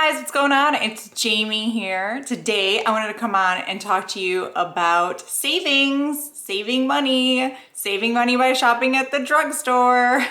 guys, what's going on? It's Jamie here. Today I wanted to come on and talk to you about savings, saving money by shopping at the drugstore.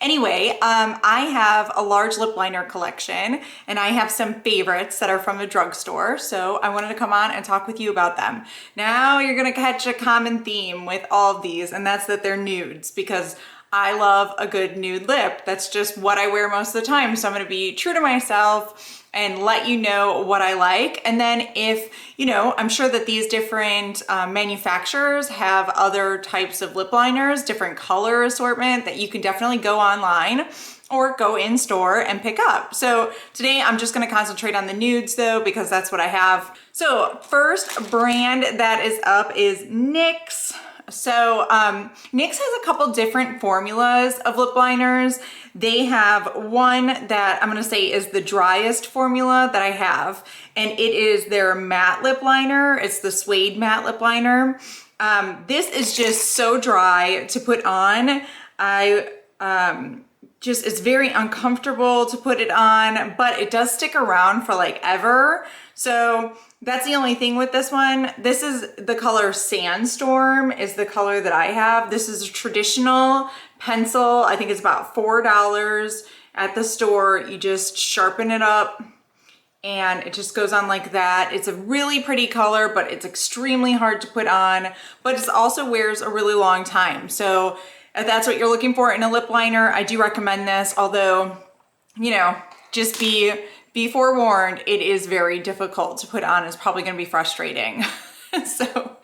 Anyway, I have a large lip liner collection and I have some favorites that are from the drugstore. So I wanted to come on and talk with you about them. Now you're gonna catch a common theme with all of these, and that's that they're nudes, because I love a good nude lip. That's just what I wear most of the time. So I'm gonna be true to myself and let you know what I like. And then if, I'm sure that these different manufacturers have other types of lip liners, different color assortment that you can definitely go online or go in store and pick up. So today I'm just gonna concentrate on the nudes though, because that's what I have. So first brand that is up is NYX. So NYX has a couple different formulas of lip liners. They have one that I'm gonna say is the driest formula that I have, and it is their matte lip liner. It's the suede matte lip liner. This is just so dry to put on. It's very uncomfortable to put it on, but it does stick around for like ever. So that's the only thing with this one. This is the color Sandstorm is the color that I have. This is a traditional pencil. I think it's about $4 at the store. You just sharpen it up and it just goes on like that. It's a really pretty color, but it's extremely hard to put on, but it also wears a really long time. So if that's what you're looking for in a lip liner, I do recommend this, although, just be forewarned, it is very difficult to put on. It's probably gonna be frustrating. So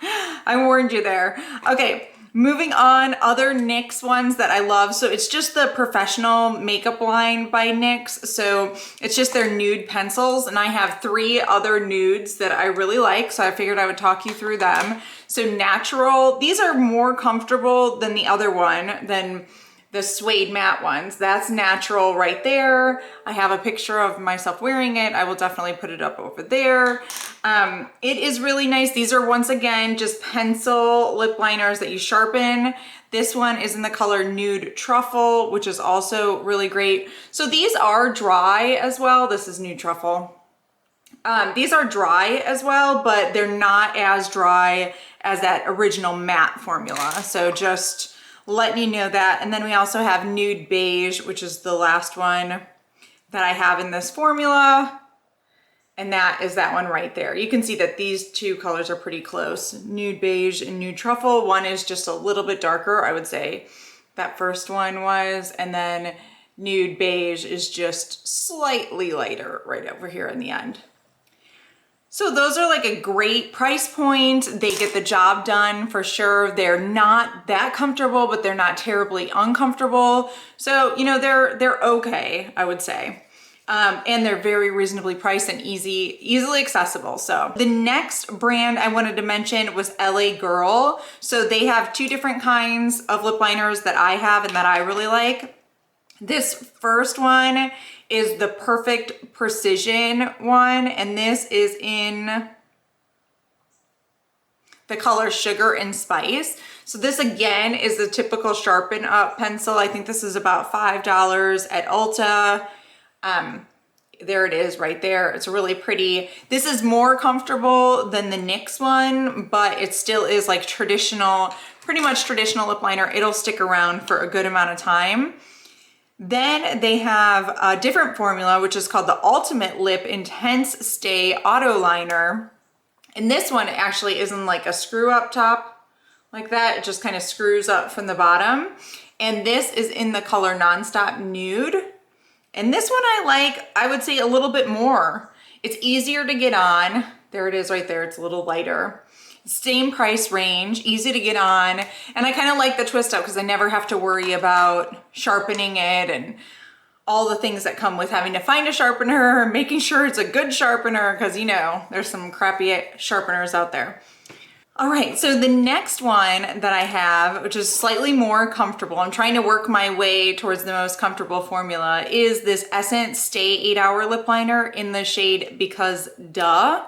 I warned you there. Okay, moving on, other NYX ones that I love. So it's just the professional makeup line by NYX. So it's just their nude pencils, and I have 3 other nudes that I really like. So I figured I would talk you through them. So natural, these are more comfortable than the other one, than the suede matte ones. That's natural right there. I have a picture of myself wearing it. I will definitely put it up over there. It is really nice. These are, once again, just pencil lip liners that you sharpen. This one is in the color Nude Truffle, which is also really great. So these are dry as well. This is Nude Truffle. These are dry as well, but they're not as dry as that original matte formula. So just letting you know that. And then we also have Nude Beige, which is the last one that I have in this formula. And that is that one right there. You can see that these 2 colors are pretty close. Nude Beige and Nude Truffle. One is just a little bit darker, I would say that first one was. And then Nude Beige is just slightly lighter right over here in the end. So those are like a great price point. They get the job done for sure. They're not that comfortable, but they're not terribly uncomfortable. So, they're okay, I would say. And they're very reasonably priced and easily accessible. So the next brand I wanted to mention was LA Girl. So they have 2 different kinds of lip liners that I have and that I really like. This first one is the Perfect Precision one, and this is in the color Sugar and Spice. So this again is the typical sharpen up pencil. I think this is about $5 at Ulta. There it is right there. It's really pretty. This is more comfortable than the NYX one, but it still is like traditional, pretty much traditional lip liner. It'll stick around for a good amount of time. Then they have a different formula, which is called the Ultimate Lip Intense Stay Auto Liner. And this one actually isn't like a screw up top like that. It just kind of screws up from the bottom. And this is in the color Nonstop Nude. And this one I like, I would say, a little bit more. It's easier to get on. There it is right there. It's a little lighter. Same price range, easy to get on. And I kind of like the twist up because I never have to worry about sharpening it and all the things that come with having to find a sharpener, making sure it's a good sharpener, because there's some crappy sharpeners out there. All right, so the next one that I have, which is slightly more comfortable, I'm trying to work my way towards the most comfortable formula, is this Essence Stay 8-Hour Lip Liner in the shade Because Duh.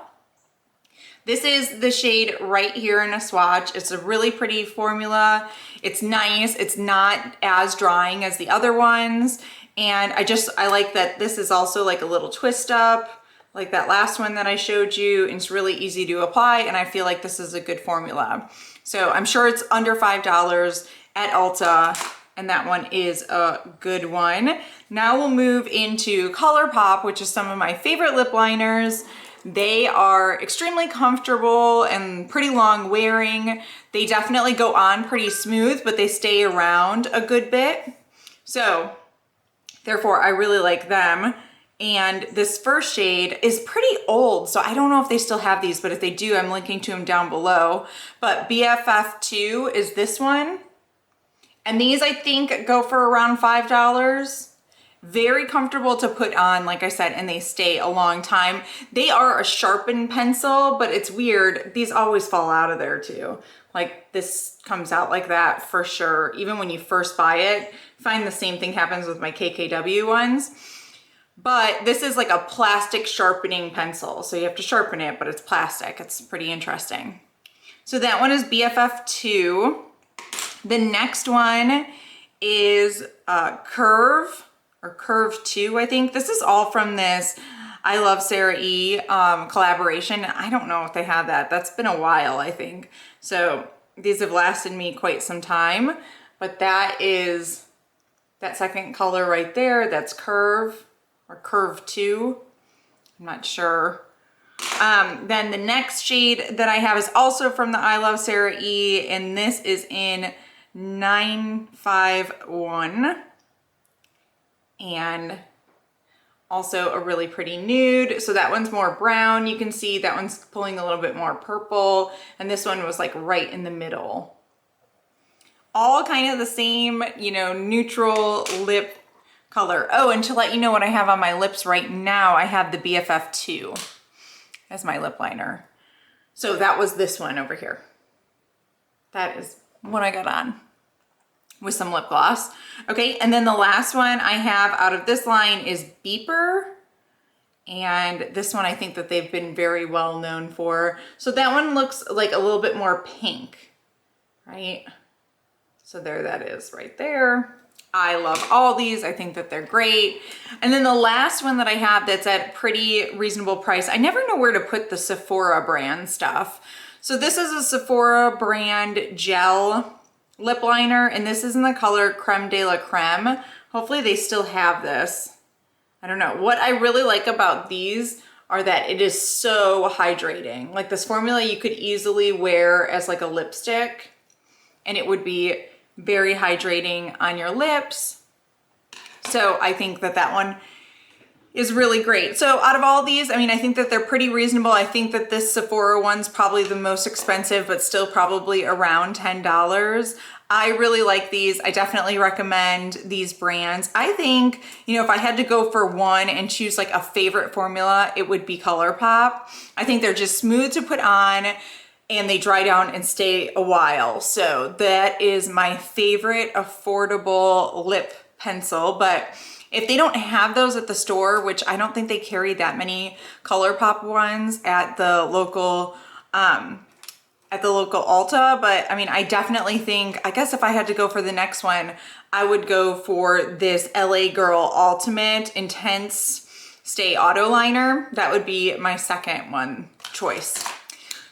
This is the shade right here in a swatch. It's a really pretty formula. It's nice. It's not as drying as the other ones. And I like that this is also like a little twist up, like that last one that I showed you. It's really easy to apply, and I feel like this is a good formula. So I'm sure it's under $5 at Ulta, and that one is a good one. Now we'll move into ColourPop, which is some of my favorite lip liners. They are extremely comfortable and pretty long wearing. They definitely go on pretty smooth, but they stay around a good bit. So therefore, I really like them. And this first shade is pretty old, so I don't know if they still have these, but if they do, I'm linking to them down below. But BFF2 is this one. And these, I think, go for around $5. Very comfortable to put on, like I said, and they stay a long time. They are a sharpened pencil, but it's weird. These always fall out of there too. Like this comes out like that for sure. Even when you first buy it, I find the same thing happens with my KKW ones. But this is like a plastic sharpening pencil. So you have to sharpen it, but it's plastic. It's pretty interesting. So that one is BFF2. The next one is Curve, or Curve 2, I think. This is all from this I Love Sarah E collaboration. I don't know if they have that. That's been a while, I think. So these have lasted me quite some time. But that is that second color right there. That's Curve, or Curve 2. I'm not sure. Then the next shade that I have is also from the I Love Sarah E, and this is in 951, and also a really pretty nude. So that one's more brown. You can see that one's pulling a little bit more purple, and this one was like right in the middle. All kind of the same, you know, neutral lip color. Oh, and to let you know what I have on my lips right now, I have the BFF2 as my lip liner. So that was this one over here. That is what I got on with some lip gloss. Okay, and then the last one I have out of this line is Beeper. And this one I think that they've been very well known for. So that one looks like a little bit more pink, right? So there that is right there. I love all these. I think that they're great. And then the last one that I have that's at pretty reasonable price, I never know where to put the Sephora brand stuff. So this is a Sephora brand gel lip liner, and this is in the color Creme de la Creme. Hopefully they still have this. I don't know. What I really like about these are that it is so hydrating. Like this formula you could easily wear as like a lipstick, and it would be very hydrating on your lips. So I think that that one is really great. So out of all these, I mean, I think that they're pretty reasonable. I think that this Sephora one's probably the most expensive, but still probably around $10. I really like these. I definitely recommend these brands. I think, you know, if I had to go for one and choose like a favorite formula, it would be ColourPop. I think they're just smooth to put on, and they dry down and stay a while. So that is my favorite affordable lip pencil. But if they don't have those at the store, which I don't think they carry that many ColourPop ones at the local Ulta, but I mean, I definitely think, I guess if I had to go for the next one, I would go for this LA Girl Ultimate Intense Stay Auto Liner. That would be my second one choice.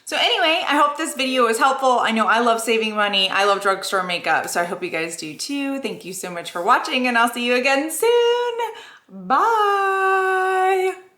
So anyway, I hope this video was helpful. I know I love saving money. I love drugstore makeup, so I hope you guys do too. Thank you so much for watching, and I'll see you again soon. Bye.